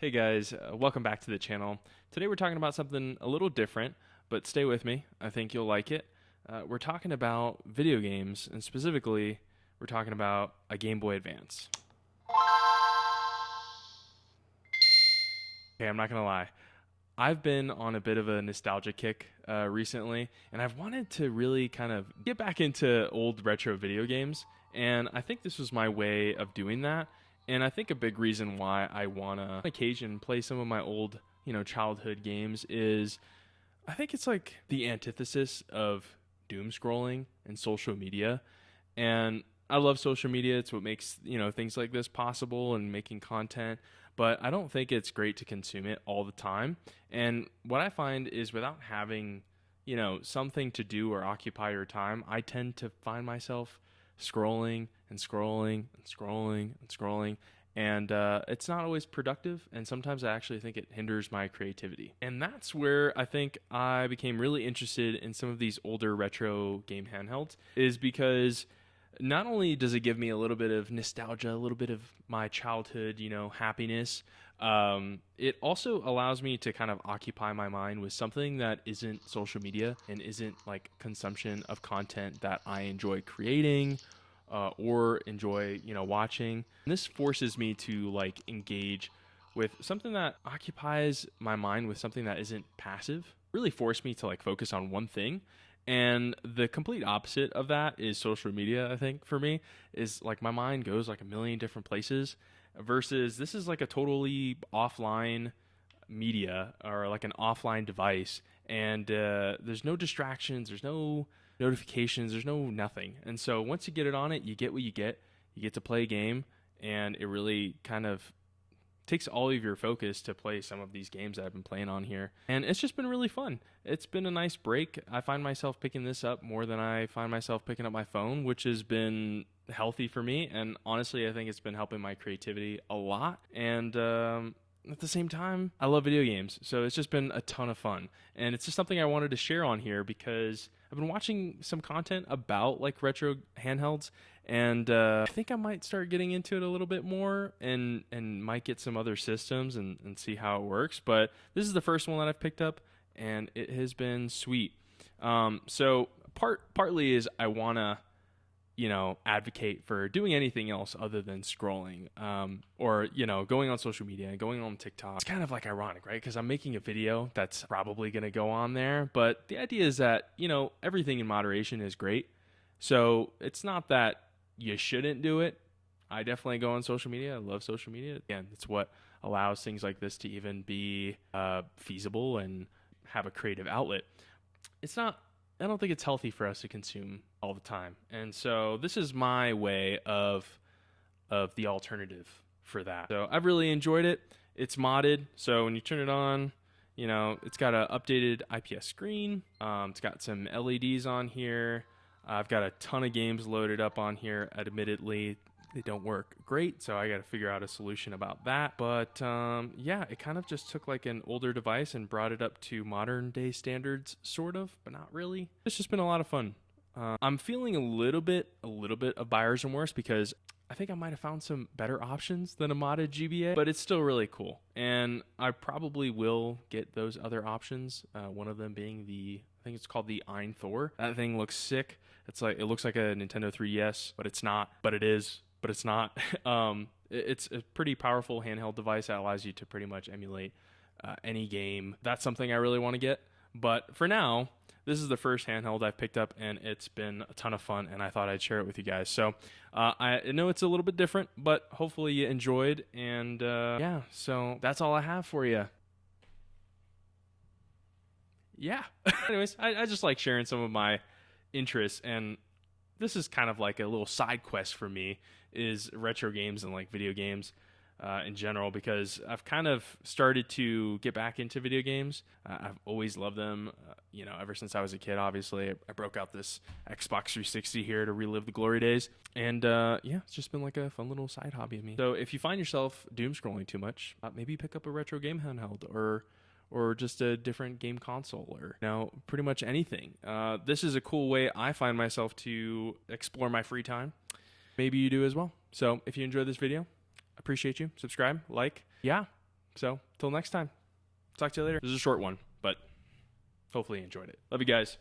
Hey guys, welcome back to the channel. Today we're talking about something a little different, but stay with me. I think you'll like it. We're talking about video games, and specifically, we're talking about a Game Boy Advance. Okay, I'm not gonna lie. I've been on a bit of a nostalgia kick recently, and I've wanted to really kind of get back into old retro video games, and I think this was my way of doing that. And I think a big reason why I wanna, on occasion, play some of my old, childhood games is I think it's like the antithesis of doom scrolling and social media. And I love social media. It's what makes, things like this possible and making content. But I don't think it's great to consume it all the time. And what I find is without having, something to do or occupy your time, I tend to find myself scrolling and scrolling and scrolling and scrolling. And it's not always productive. And sometimes I actually think it hinders my creativity. And that's where I think I became really interested in some of these older retro game handhelds, is because not only does it give me a little bit of nostalgia, a little bit of my childhood, happiness, it also allows me to kind of occupy my mind with something that isn't social media and isn't like consumption of content that I enjoy creating or enjoy, watching. And this forces me to like engage with something that occupies my mind with something that isn't passive. Really force me to like focus on one thing. And the complete opposite of that is social media, I think, for me, is like my mind goes like a million different places versus this is like a totally offline media or like an offline device. And there's no distractions, there's no notifications, there's no nothing. And so once you get it on it, you get what you get. You get to play a game, and it really kind of takes all of your focus to play some of these games that I've been playing on here. And it's just been really fun. It's been a nice break. I find myself picking this up more than I find myself picking up my phone, which has been healthy for me. And honestly, I think it's been helping my creativity a lot. And at the same time, I love video games. So it's just been a ton of fun. And it's just something I wanted to share on here because I've been watching some content about like retro handhelds, and I think I might start getting into it a little bit more and might get some other systems and see how it works. But this is the first one that I've picked up, and it has been sweet. So partly is I want to, advocate for doing anything else other than scrolling, or, going on social media and going on TikTok. It's kind of like ironic, right? Because I'm making a video that's probably going to go on there. But the idea is that, everything in moderation is great. So it's not that you shouldn't do it. I definitely go on social media. I love social media. Again, it's what allows things like this to even be feasible and have a creative outlet. It's not, I don't think it's healthy for us to consume all the time. And so this is my way of the alternative for that. So I've really enjoyed it. It's modded. So when you turn it on, it's got an updated IPS screen. It's got some LEDs on here. I've got a ton of games loaded up on here. Admittedly, they don't work great, so I got to figure out a solution about that. But yeah, it kind of just took like an older device and brought it up to modern day standards, sort of, but not really. It's just been a lot of fun. I'm feeling a little bit of buyer's remorse because I think I might have found some better options than a modded GBA, but it's still really cool. And I probably will get those other options. One of them being I think it's called the Ein Thor. That thing looks sick. It looks like a Nintendo 3DS, but it's not. But it is. But it's not. It's a pretty powerful handheld device that allows you to pretty much emulate any game. That's something I really want to get. But for now, this is the first handheld I've picked up, and it's been a ton of fun, and I thought I'd share it with you guys. So I know it's a little bit different, but hopefully you enjoyed. And yeah, so that's all I have for you. Yeah. Anyways, I just like sharing some of my interests, and this is kind of like a little side quest for me, is retro games and like video games in general, because I've kind of started to get back into video games. I've always loved them, ever since I was a kid. Obviously, I broke out this Xbox 360 here to relive the glory days, and yeah, it's just been like a fun little side hobby of me. So if you find yourself doom scrolling too much, maybe pick up a retro game handheld or just a different game console, or pretty much anything. This is a cool way I find myself to explore my free time. Maybe you do as well. So if you enjoyed this video, appreciate you. Subscribe, like. Yeah, So till next time, talk to you later. This is a short one, but hopefully you enjoyed it. Love you guys.